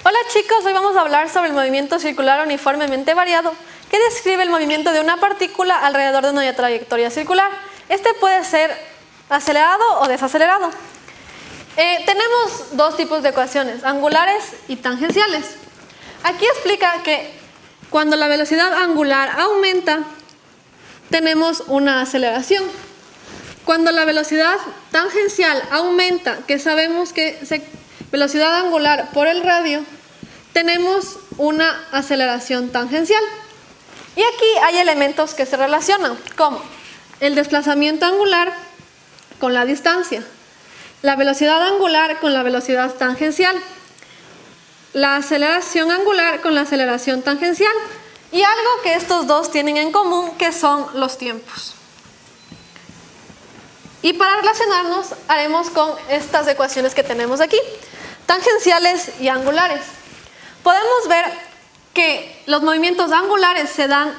Hola chicos, hoy vamos a hablar sobre el movimiento circular uniformemente variado, que describe el movimiento de una partícula alrededor de una trayectoria circular. Este puede ser acelerado o desacelerado. Tenemos dos tipos de ecuaciones, angulares y tangenciales. Aquí explica que cuando la velocidad angular aumenta, tenemos una aceleración. Cuando la velocidad tangencial aumenta, que sabemos que es velocidad angular por el radio, tenemos una aceleración tangencial. Y aquí hay elementos que se relacionan, como el desplazamiento angular con la distancia, la velocidad angular con la velocidad tangencial, la aceleración angular con la aceleración tangencial y algo que estos dos tienen en común, que son los tiempos. Y para relacionarnos haremos con estas ecuaciones que tenemos aquí, tangenciales y angulares. Podemos ver que los movimientos angulares se dan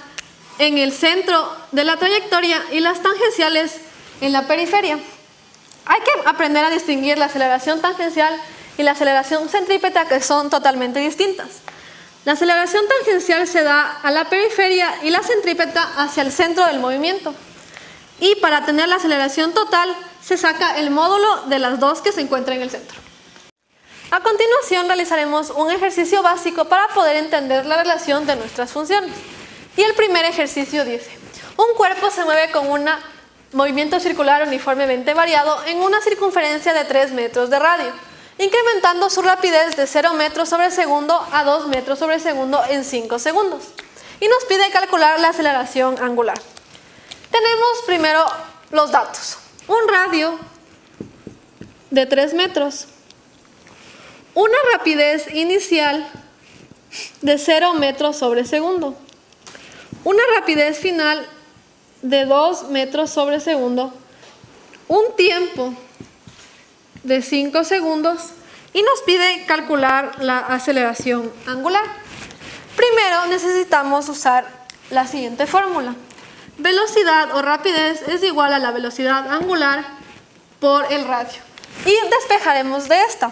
en el centro de la trayectoria y las tangenciales en la periferia. Hay que aprender a distinguir la aceleración tangencial y la aceleración centrípeta, que son totalmente distintas. La aceleración tangencial se da a la periferia y la centrípeta hacia el centro del movimiento. Y para tener la aceleración total se saca el módulo de las dos que se encuentran en el centro. A continuación realizaremos un ejercicio básico para poder entender la relación de nuestras funciones. Y el primer ejercicio dice: un cuerpo se mueve con un movimiento circular uniformemente variado en una circunferencia de 3 metros de radio, incrementando su rapidez de 0 metros sobre segundo a 2 metros sobre segundo en 5 segundos. Y nos pide calcular la aceleración angular. Tenemos primero los datos. Un radio de 3 metros. Una rapidez inicial de 0 metros sobre segundo. Una rapidez final de 2 metros sobre segundo. Un tiempo de 5 segundos y nos pide calcular la aceleración angular. Primero necesitamos usar la siguiente fórmula. Velocidad o rapidez es igual a la velocidad angular por el radio. Y despejaremos de esta,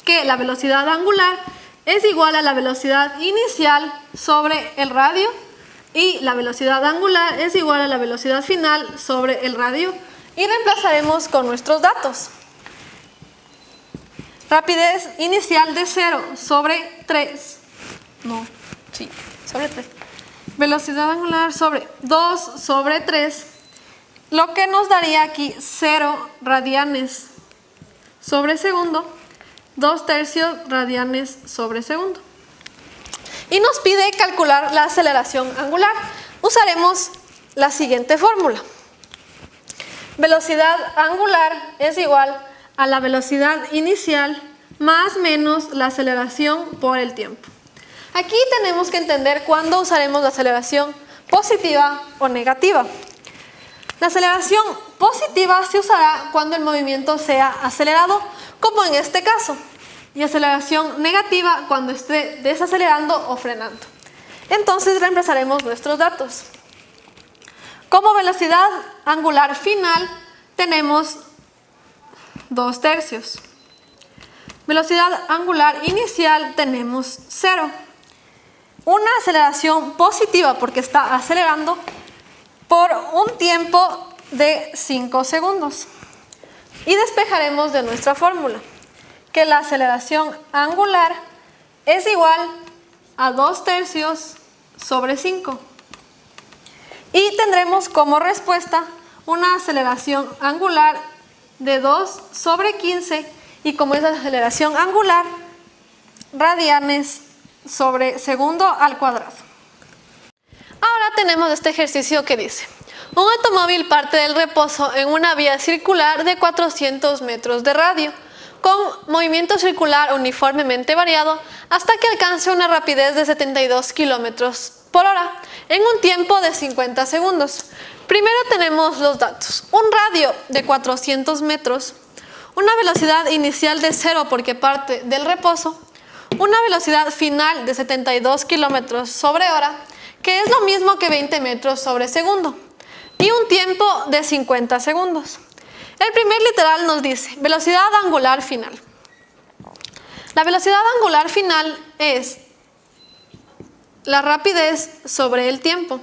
que la velocidad angular es igual a la velocidad inicial sobre el radio y la velocidad angular es igual a la velocidad final sobre el radio, y reemplazaremos con nuestros datos. Rapidez inicial de 0 sobre 3. Sobre 3. Velocidad angular sobre 2 sobre 3, lo que nos daría aquí 0 radianes sobre segundo, 2 tercios radianes sobre segundo. Y nos pide calcular la aceleración angular. Usaremos la siguiente fórmula. Velocidad angular es igual a la velocidad inicial más menos la aceleración por el tiempo. Aquí tenemos que entender cuándo usaremos la aceleración positiva o negativa. La aceleración positiva se usará cuando el movimiento sea acelerado, como en este caso, y aceleración negativa cuando esté desacelerando o frenando. Entonces reemplazaremos nuestros datos. Como velocidad angular final tenemos 2 tercios. Velocidad angular inicial tenemos 0. Una aceleración positiva porque está acelerando por un tiempo de 5 segundos. Y despejaremos de nuestra fórmula, que la aceleración angular es igual a 2 tercios sobre 5. Y tendremos como respuesta una aceleración angular de 2 sobre 15, y como es la aceleración angular, radianes sobre segundo al cuadrado. Ahora tenemos este ejercicio que dice: un automóvil parte del reposo en una vía circular de 400 metros de radio, con movimiento circular uniformemente variado hasta que alcance una rapidez de 72 kilómetros por hora en un tiempo de 50 segundos. Primero tenemos los datos. Un radio de 400 metros, una velocidad inicial de 0 porque parte del reposo, una velocidad final de 72 kilómetros sobre hora, que es lo mismo que 20 metros sobre segundo, y un tiempo de 50 segundos. El primer literal nos dice velocidad angular final. La velocidad angular final es la rapidez sobre el tiempo.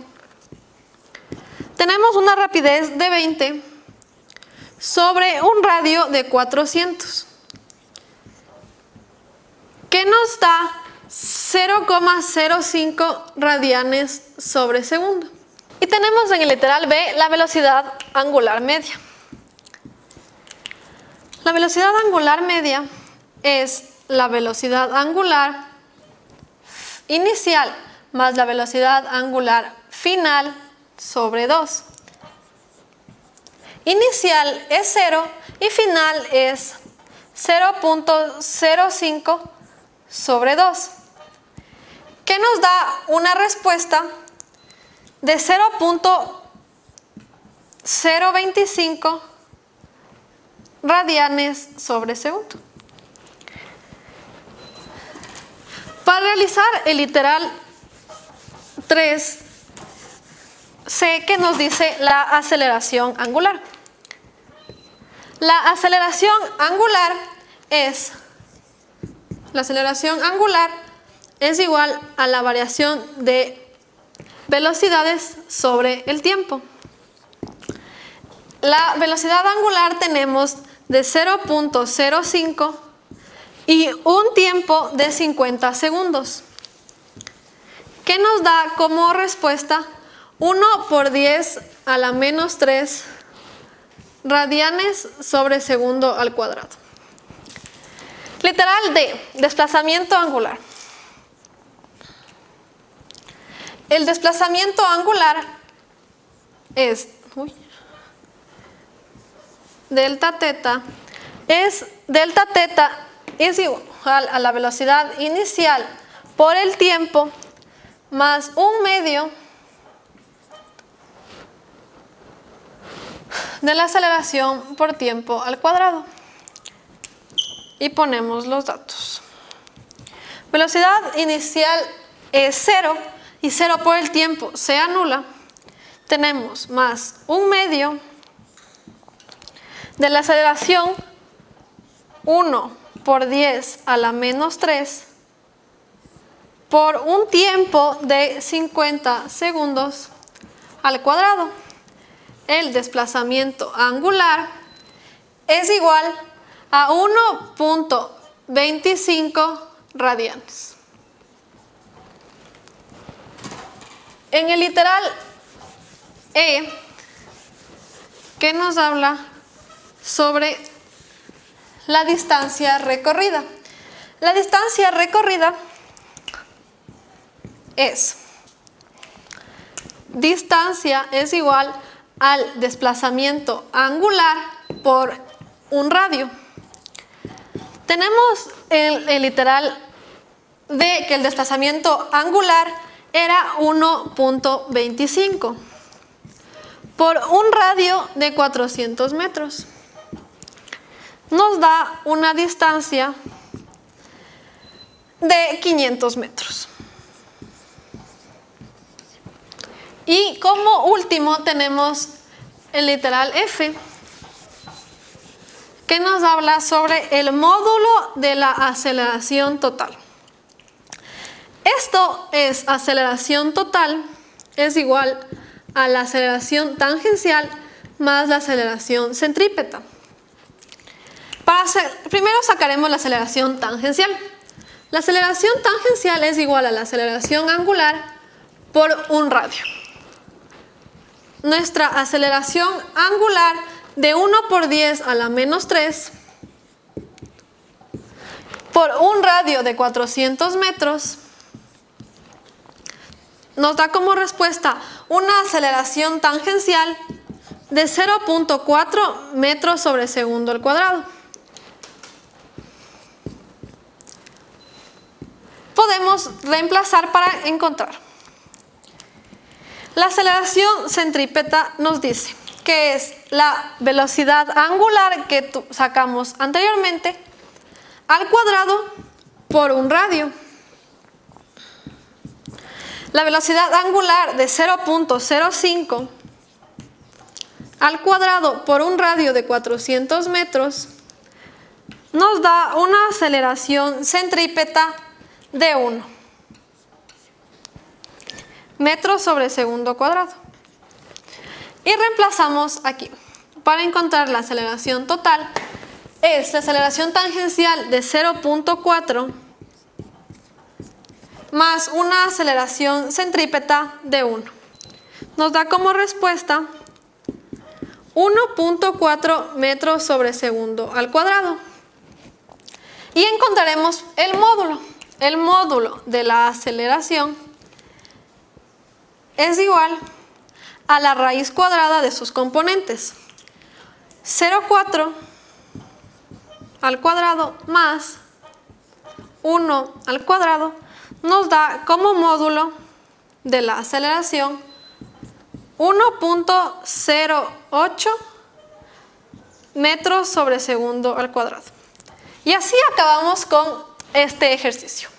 Tenemos una rapidez de 20 sobre un radio de 400, que nos da 0,05 radianes sobre segundo. Y tenemos en el literal B la velocidad angular media. La velocidad angular media es la velocidad angular inicial más la velocidad angular final sobre 2. Inicial es 0 y final es 0.05 sobre 2, que nos da una respuesta de 0.025 radianes sobre segundo. Para realizar el literal 3, sé que nos dice la aceleración angular. La aceleración angular es igual a la variación de velocidades sobre el tiempo. La velocidad angular tenemos de 0.05 y un tiempo de 50 segundos, que nos da como respuesta 1 por 10 a la menos 3 radianes sobre segundo al cuadrado. Literal D, desplazamiento angular. El desplazamiento angular es delta teta es igual a la velocidad inicial por el tiempo más un medio de la aceleración por tiempo al cuadrado. Y ponemos los datos. Velocidad inicial es 0 y 0 por el tiempo se anula. Tenemos más un medio de la aceleración 1 por 10 a la menos 3 por un tiempo de 50 segundos al cuadrado. El desplazamiento angular es igual a 1.25 radianes. En el literal E, que nos habla sobre la distancia recorrida. La distancia recorrida distancia es igual al desplazamiento angular por un radio. Tenemos el literal de que el desplazamiento angular era 1.25 por un radio de 400 metros. Nos da una distancia de 500 metros. Y como último tenemos el literal F, que nos habla sobre el módulo de la aceleración total. Esto es aceleración total, es igual a la aceleración tangencial más la aceleración centrípeta. Primero sacaremos la aceleración tangencial. La aceleración tangencial es igual a la aceleración angular por un radio. Nuestra aceleración angular de 1 por 10 a la menos 3 por un radio de 400 metros nos da como respuesta una aceleración tangencial de 0.4 metros sobre segundo al cuadrado. Podemos reemplazar para encontrar. La aceleración centrípeta nos dice que es la velocidad angular que sacamos anteriormente al cuadrado por un radio. La velocidad angular de 0.05 al cuadrado por un radio de 400 metros nos da una aceleración centrípeta de 1 metros sobre segundo cuadrado. Y reemplazamos aquí. Para encontrar la aceleración total, es la aceleración tangencial de 0.4 más una aceleración centrípeta de 1. Nos da como respuesta 1.4 metros sobre segundo al cuadrado. Y encontraremos el módulo. El módulo de la aceleración es igual a la raíz cuadrada de sus componentes. 0,4 al cuadrado más 1 al cuadrado nos da como módulo de la aceleración 1.08 metros sobre segundo al cuadrado. Y así acabamos con este ejercicio.